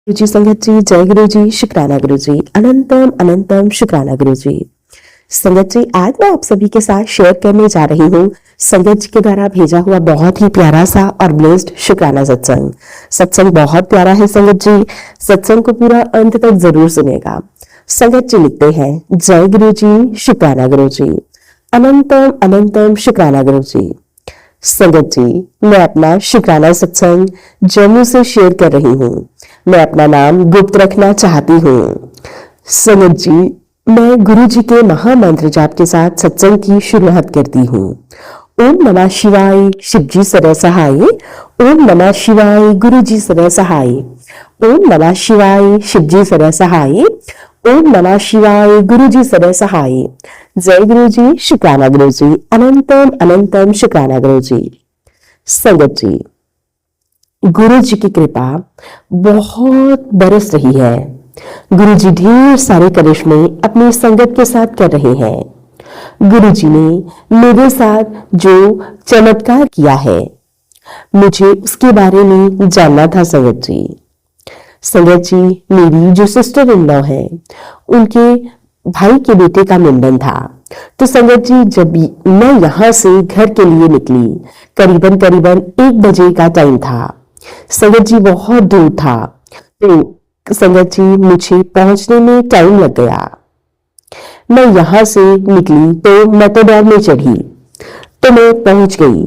जी संगत जी, जय गुरु जी, शुक्राना गुरु जी, अनंतम अनंतम शुक्राना गुरु जी। संगत जी, आज मैं आप सभी के साथ शेयर करने जा रही हूँ संगत जी के द्वारा भेजा हुआ बहुत ही प्यारा सा और ब्लेस्ड शुक्राना सत्संग। सत्संग बहुत प्यारा है संगत जी, सत्संग को पूरा अंत तक जरूर सुनेगा। संगत जी लिखते हैं, जय गुरु जी, शुक्राना गुरु जी, अनंतम अनंतम शुक्राना गुरु जी। संगत जी, मैं अपना शुक्राना सत्संग जम्मू से शेयर कर रही हूँ। मैं अपना नाम गुप्त रखना चाहती हूँ। संगत जी, मैं गुरु जी के महामंत्र जाप के साथ सत्संग की शुरुआत करती हूँ। ओम नमः शिवाय, शिव जी सदा सहाय। ओम नमः शिवाय, गुरु जी सदा सहाय। ओम नमः शिवाय, शिव जी सदा सहाय। ओम नमः शिवाय, गुरु जी सदा सहाय। जय गुरु जी, शुक्राना गुरु जी, अनंतम अनंतम शुक्राना गुरु जी। संगत जी, गुरु जी की कृपा बहुत बरस रही है। गुरु जी ढेर सारे करिश्मे अपनी संगत के साथ कर रहे हैं। गुरु जी ने मेरे साथ जो चमत्कार किया है, मुझे उसके बारे में जानना था संगत जी। संगत जी, मेरी जो सिस्टर इन लॉ है, उनके भाई के बेटे का मुंडन था। तो संगत जी, जब मैं यहाँ से घर के लिए निकली, करीबन करीबन 1 बजे का टाइम था। संगत जी, बहुत दूर था, तो संगत जी मुझे पहुंचने में टाइम लग गया। मैं यहाँ से निकली तो मेट्रो में चढ़ी तो मैं पहुंच गई।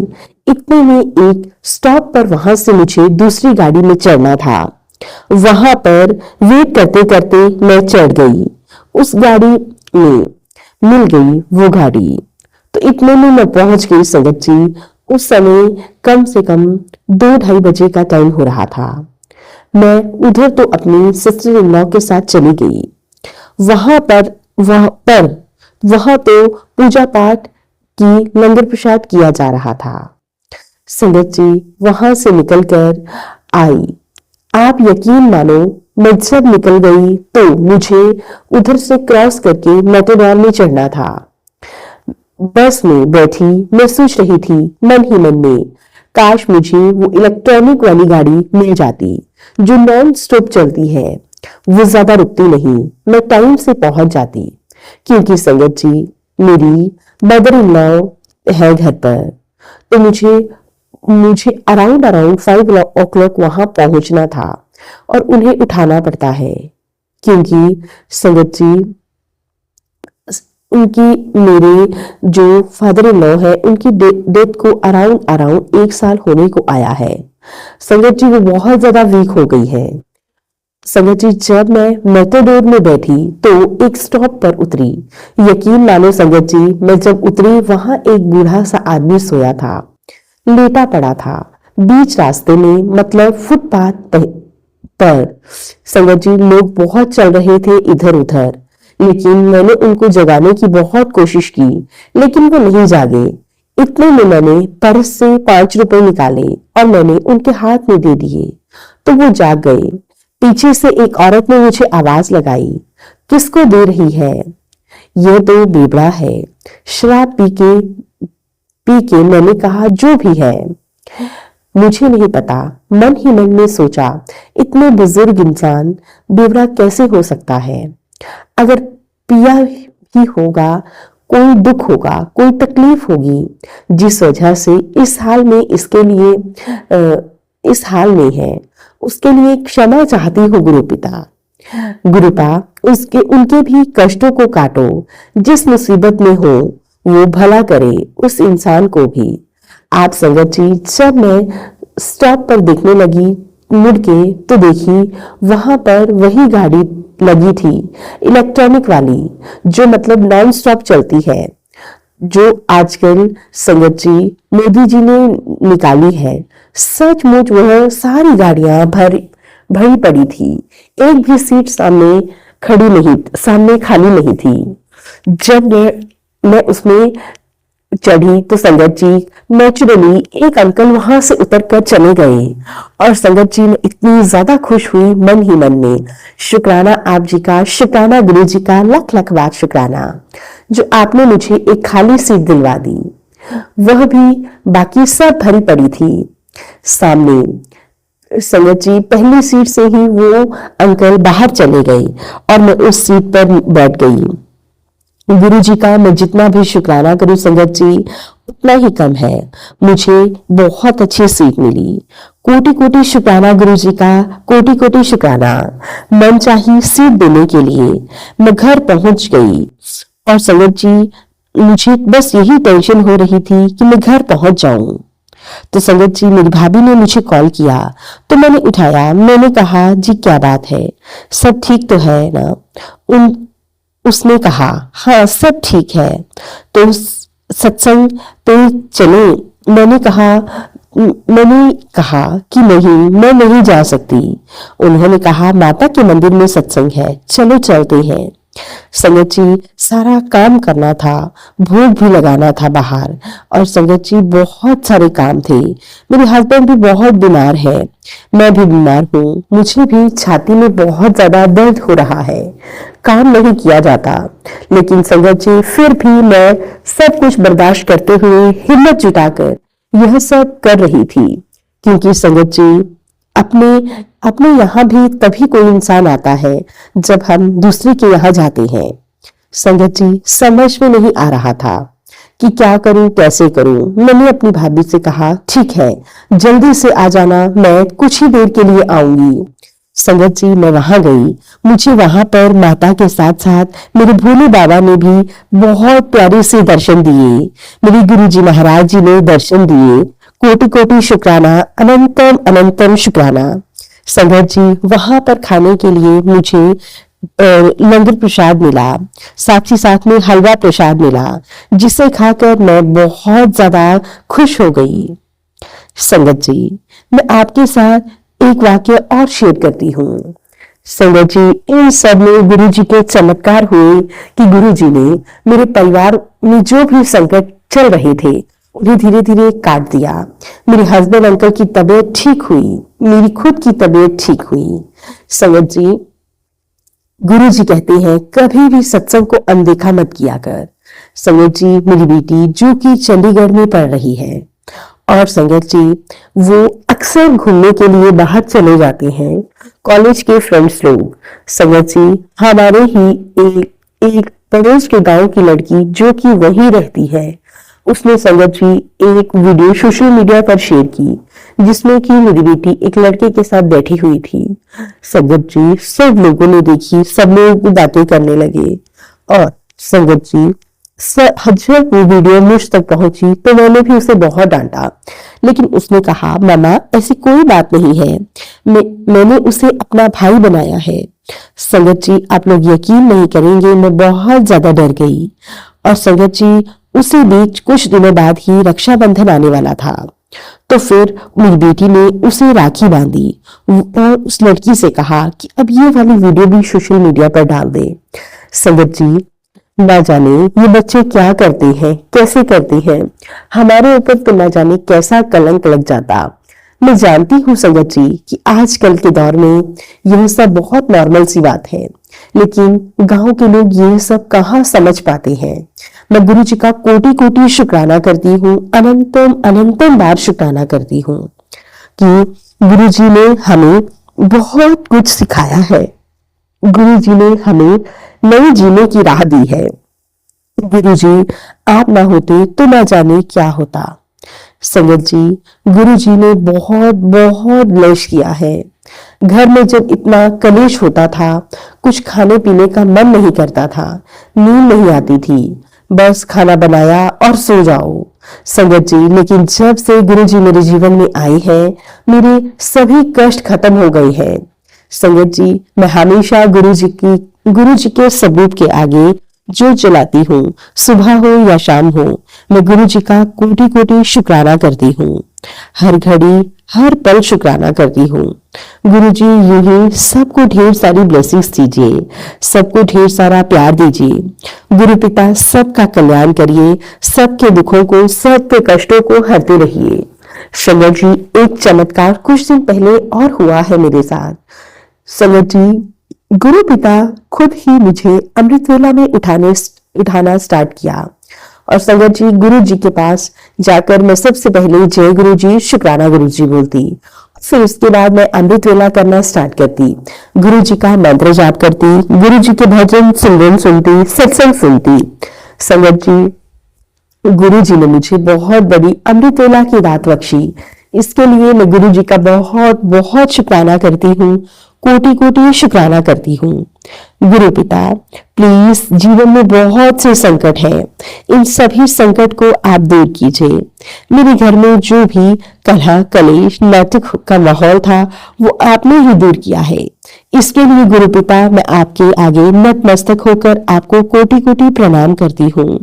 इतने में एक स्टॉप पर वहां से मुझे दूसरी गाड़ी में चढ़ना था। वहां पर वेट करते करते मैं चढ़ गई। उस गाड़ी में मिल गई वो गाड़ी, तो इतने में मैं पहुंच गई संगत जी। उस समय कम से कम 2-2:30 बजे का टाइम हो रहा था। मैं उधर तो अपनी सिस्टर इन लॉ के साथ चली गई। वहां तो पूजा पाठ की लंगर प्रसाद किया जा रहा था। संगत जी, वहां से निकलकर आई। आप यकीन मानो, मैं जब निकल गई तो मुझे उधर से क्रॉस करके मेट्रो में चढ़ना था। बस में बैठी मैं सोच रही थी मन ही मन में, काश मुझे वो इलेक्ट्रॉनिक वाली गाड़ी मिल जाती जो नॉन स्टॉप चलती है। वो ज्यादा रुकती नहीं, मैं टाइम से पहुंच जाती। क्योंकि संगत जी, मेरी मदर इन लॉ है घर पर, तो मुझे अराउंड 5 o'clock वहां पहुंचना था और उन्हें उठाना पड़ता है। क्योंकि संगत जी, उनकी मेरे जो फादर इन लॉ है, उनकी डेथ को अराउंड 1 साल होने को आया है। संगत जी, वो बहुत ज्यादा वीक हो गई है। संगत जी, जब मैं मेट्रो में बैठी तो एक स्टॉप पर उतरी। यकीन मानो संगत जी, मैं जब उतरी वहां एक बूढ़ा सा आदमी सोया था, लेटा पड़ा था बीच रास्ते में, मतलब फुटपाथ पर। संगत जी, लोग बहुत चल रहे थे इधर उधर, लेकिन मैंने उनको जगाने की बहुत कोशिश की, लेकिन वो नहीं जागे। इतने में मैंने पर्स से 5 रुपए निकाले और मैंने उनके हाथ में दे दिए, तो वो जाग गए। पीछे से एक औरत ने मुझे आवाज लगाई, किसको दे रही है? यह तो बेबड़ा है, शराब पी के मैंने कहा जो भी है, मुझे नहीं पता। मन ही मन में सोचा, इतने बुजुर्ग इंसान बेवड़ा कैसे हो सकता है? अगर पिया ही होगा, कोई दुख होगा, कोई तकलीफ होगी, जिस वजह से इस हाल में इस हाल में है, उसके लिए क्षमा चाहती हो गुरु पिता। गुरुपा, उनके भी कष्टों को काटो। जिस मुसीबत में हो वो भला करे उस इंसान को भी। आप संगत जी, जब मैं स्टॉप पर देखने लगी, मुड़ के तो देखी वहां पर वही गाड़ी लगी थी, इलेक्ट्रॉनिक वाली, जो मतलब नॉन स्टॉप चलती है, जो आजकल संगत जी मोदी जी ने निकाली है। सचमुच वह सारी गाड़ियां भरी पड़ी थी, एक भी सीट सामने खाली नहीं थी। जब मैं उसमें चढ़ी तो संगत जी, नेचुरली एक अंकल वहां से उतरकर चले गए और संगत जी, मैं इतनी ज्यादा खुश हुई मन ही मन में। शुक्राना आप जी का, शुक्राना गुरु जी का, लख लख बार शुक्राना, जो आपने मुझे एक खाली सीट दिलवा दी। वह भी बाकी सब भरी पड़ी थी। सामने संगत जी पहली सीट से ही वो अंकल बाहर चले गए और मैं उस सीट पर बैठ गई। गुरु जी का मैं जितना भी शुक्राना करूं संगत जी उतना ही कम है। मुझे बहुत अच्छी सीट मिली। कोटि कोटि शुक्राना गुरु जी का, कोटि कोटि शुक्राना। मन चाही सीट देने के लिए मैं घर पहुंच गई और संगत जी मुझे बस यही टेंशन हो रही थी कि मैं घर पहुंच जाऊं। तो संगत जी मेरी भाभी ने मुझे कॉल किया तो मैंने उठाया। मैंने कहा जी क्या बात है, सब ठीक तो है ना? उसने कहा हाँ सब ठीक है, तो सत्संग पे चले। मैंने कहा कि नहीं मैं नहीं जा सकती। उन्होंने कहा माता के मंदिर में सत्संग है, चलो चलते हैं। संगत जी सारा काम करना था, भोग भी लगाना था बाहर, और संगत जी बहुत सारे काम थे। मेरे हस्बैंड भी बहुत बीमार है, मैं भी बीमार हूँ, मुझे भी छाती में बहुत ज्यादा दर्द हो रहा है, काम नहीं किया जाता। लेकिन संगत जी फिर भी मैं सब कुछ बर्दाश्त करते हुए हिम्मत जुटाकर यह सब कर रही थी, क्योंकि संगत जी अपने अपने यहाँ भी तभी कोई इंसान आता है जब हम दूसरे के यहाँ जाते हैं। संगत जी समझ में नहीं आ रहा था कि क्या करूं कैसे करूं। मैंने अपनी भाभी से कहा ठीक है जल्दी से आ जाना, मैं कुछ ही देर के लिए आऊंगी। संगत जी मैं वहां गई। मुझे वहां पर माता के साथ साथ मेरे भोले बाबा ने भी बहुत प्यारे से दर्शन दिए, मेरे गुरु जी महाराज जी ने दर्शन दिए। कोटि कोटि शुक्राना, अनंतम अनंतम शुक्राना। संगत जी वहां पर खाने के लिए मुझे लंगर प्रसाद मिला, साथ ही साथ में हलवा प्रसाद मिला, जिसे खाकर मैं बहुत ज्यादा खुश हो गई। संगत जी मैं आपके साथ एक वाक्य और शेयर करती हूँ। संगत जी इन सब में गुरु जी के चमत्कार हुए कि गुरु जी ने मेरे परिवार में जो भी संकट चल रहे थे उन्हें धीरे धीरे काट दिया। मेरे हस्बैंड अंकल की तबीयत ठीक हुई, मेरी खुद की तबीयत ठीक हुई। संगत जी गुरु जी कहते हैं कभी भी सत्संग को अनदेखा मत किया कर। संगत जी मेरी बेटी जो कि चंडीगढ़ में पढ़ रही है, और संगत जी वो अक्सर घूमने के लिए बाहर चले जाते हैं, कॉलेज के फ्रेंड्स लोग। संगत जी हमारे ही एक पड़ोस के गांव की लड़की जो कि वहीं रहती है, उसने संगत जी एक वीडियो सोशल मीडिया पर शेयर की जिसमें कि मेरी बेटी एक लड़के के साथ बैठी हुई थी। संगत जी सब लोगों ने देखी, सब लोग बातें करने लगे, और संगत जी जब वो वीडियो मुझ तक पहुंची तो मैंने भी उसे बहुत डांटा, लेकिन उसने कहा मामा ऐसी कोई बात नहीं है, मैंने उसे अपना भाई बनाया है। संगत जी आप लोग यकीन नहीं करेंगे, मैं बहुत ज्यादा डर गई। और संगत जी उसी बीच कुछ दिनों बाद ही रक्षाबंधन आने वाला था, तो फिर मेरी बेटी ने उसे राखी बांधी और उस लड़की से कहा कि अब ये वाली वीडियो भी सोशल मीडिया पर डाल दे। संगत जी ना जाने ये बच्चे क्या करते हैं, कैसे करते हैं, हमारे ऊपर तो ना जाने कैसा कलंक लग जाता। मैं जानती हूँ संगत जी कि आजकल के दौर में यह सब बहुत नॉर्मल सी बात है, लेकिन गांव के लोग ये सब कहाँ समझ पाते हैं। मैं गुरु जी का कोटि कोटि शुक्राना करती हूँ, अनंतम अनंतम बार शुक्राना करती हूँ कि गुरु जी ने हमें बहुत कुछ सिखाया है, गुरु जी ने हमें नई जीने की राह दी है। गुरु जी आप ना होते तो ना जाने क्या होता। संगत जी गुरु जी ने बहुत बहुत ब्लेस किया है। घर में जब इतना कलेश होता था, कुछ खाने पीने का मन नहीं करता था, नींद नहीं आती थी, बस खाना बनाया और सो जाओ। संगत जी लेकिन जब से गुरु जी मेरे जीवन में आई है, मेरे सभी कष्ट खत्म हो गए हैं। संगत जी मैं हमेशा गुरु जी के सबूत के आगे जो चलाती हूँ, सुबह हो या शाम हो, मैं गुरु जी का कोटि कोटि शुक्राना करती हूँ, हर घड़ी हर पल शुक्राना करती हूँ। गुरु जी यूं ही सबको ढेर सारी ब्लेसिंग्स दीजिए, सबको ढेर सारा प्यार दीजिए। गुरु पिता सबका कल्याण करिए, सबके दुखों को, सबके कष्टों को हरते रहिए। संगत जी एक चमत्कार कुछ दिन पहले और हुआ है मेरे साथ। संगत जी गुरु पिता खुद ही मुझे अमृत वेला में उठाना स्टार्ट किया, और संगत जी गुरु जी के पास जाकर मैं सबसे पहले जय गुरु जी शुक्राना गुरु जी बोलती, फिर उसके बाद मैं अमृत वेला करना स्टार्ट करती, गुरु जी का मंत्र जाप करती, गुरु जी के भजन सिमरन सुनती, सत्संग सुनती। संगत जी, गुरु जी ने मुझे बहुत बड़ी अमृत वेला की दात बख्शी। इसके लिए मैं गुरु जी का बहुत बहुत शुक्राना करती हूँ, कोटि कोटि शुक्राना करती हूँ। गुरु पिता, प्लीज जीवन में बहुत से संकट हैं, इन सभी संकट को आप दूर कीजिए। मेरे घर में जो भी कलह कलेश नैतिक का माहौल था वो आपने ही दूर किया है। इसके लिए गुरु पिता मैं आपके आगे नतमस्तक होकर आपको कोटि कोटि प्रणाम करती हूँ।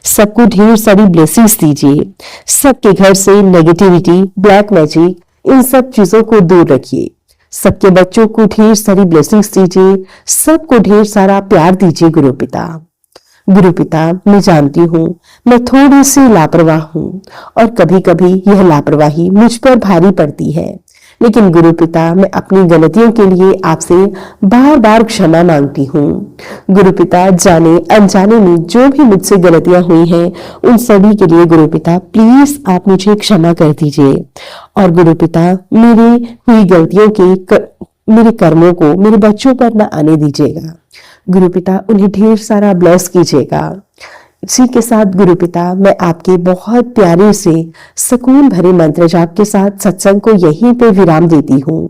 सबको ढेर सारी ब्लेसिंग्स दीजिए। सबके घर से नेगेटिविटी ब्लैक मैजिक इन सब चीजों को दूर रखिए। सबके बच्चों को ढेर सारी ब्लेसिंग्स दीजिए, सबको ढेर सारा प्यार दीजिए गुरु पिता। गुरु पिता, मैं जानती हूँ मैं थोड़ी सी लापरवाह हूँ और कभी कभी यह लापरवाही मुझ पर भारी पड़ती है, लेकिन गुरु पिता मैं अपनी गलतियों के लिए आपसे बार बार क्षमा मांगती हूँ। गुरु पिता, जाने अनजाने में जो भी मुझसे गलतियां हुई हैं उन सभी के लिए गुरु पिता प्लीज आप मुझे क्षमा कर दीजिए। और गुरु पिता, मेरी हुई गलतियों के मेरे कर्मों को मेरे बच्चों पर न आने दीजिएगा। गुरु पिता, उन्हें ढेर सारा ब्लेस कीजिएगा। इसी के साथ गुरु पिता मैं आपके बहुत प्यारे से सुकून भरे मंत्र जाप के साथ सत्संग को यहीं पे विराम देती हूँ।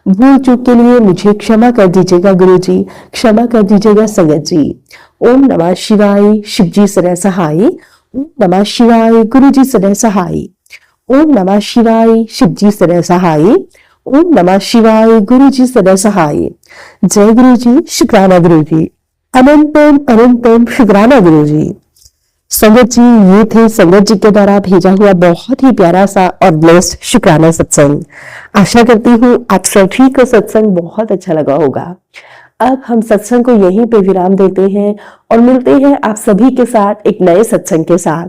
भूल चूक के लिए मुझे क्षमा कर दीजिएगा गुरु जी, क्षमा कर दीजिएगा संगत जी। ओम नमः शिवाय, शिव जी सदा सहाय। ओम नमः शिवाय, गुरु जी सदा सहाय। ओम नमः शिवाय, शिव जी सदा सहाय। ओम नमः शिवाय, गुरु जी सदा सहाय। जय गुरु जी, शुक्राना गुरु जी, अनंतम अनंतम शुक्राना गुरु जी। संगत जी, ये थे संगत जी के द्वारा भेजा हुआ बहुत ही प्यारा सा और ब्लेस्ड शुक्राना सत्संग। आशा करती हूँ आप सभी को सत्संग बहुत अच्छा लगा होगा। अब हम सत्संग को यहीं पे विराम देते हैं और मिलते हैं आप सभी के साथ एक नए सत्संग के साथ।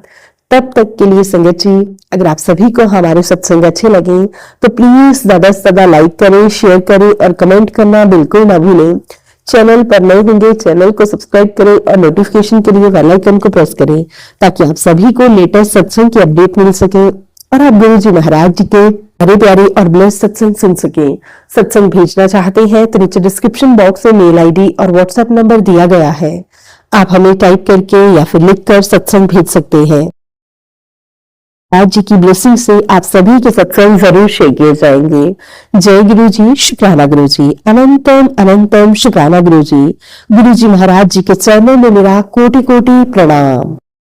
तब तक के लिए संगत जी, अगर आप सभी को हमारे सत्संग अच्छे लगे तो प्लीज ज्यादा से ज्यादा लाइक करें, शेयर करें और कमेंट करना बिल्कुल ना भूलें। चैनल पर नए होंगे चैनल को सब्सक्राइब करें और नोटिफिकेशन के लिए बेल आइकन को प्रेस करें ताकि आप सभी को लेटेस्ट सत्संग की अपडेट मिल सके और आप गुरु जी महाराज जी के प्यारे प्यारे और ब्लेस सत्संग सुन सके। सत्संग भेजना चाहते हैं तो नीचे डिस्क्रिप्शन बॉक्स में मेल आईडी और व्हाट्सएप नंबर दिया गया है, आप हमें टाइप करके या फिर लिखकर सत्संग भेज सकते हैं। आज जी की ब्लेसिंग से आप सभी के सत्संग जरूर शेयर किए जाएंगे। जय गुरु जी, शुक्राना गुरु जी, अनंतम अनंतम शुक्राना गुरु जी। गुरु जी महाराज जी के चरणों में मेरा कोटि कोटि प्रणाम।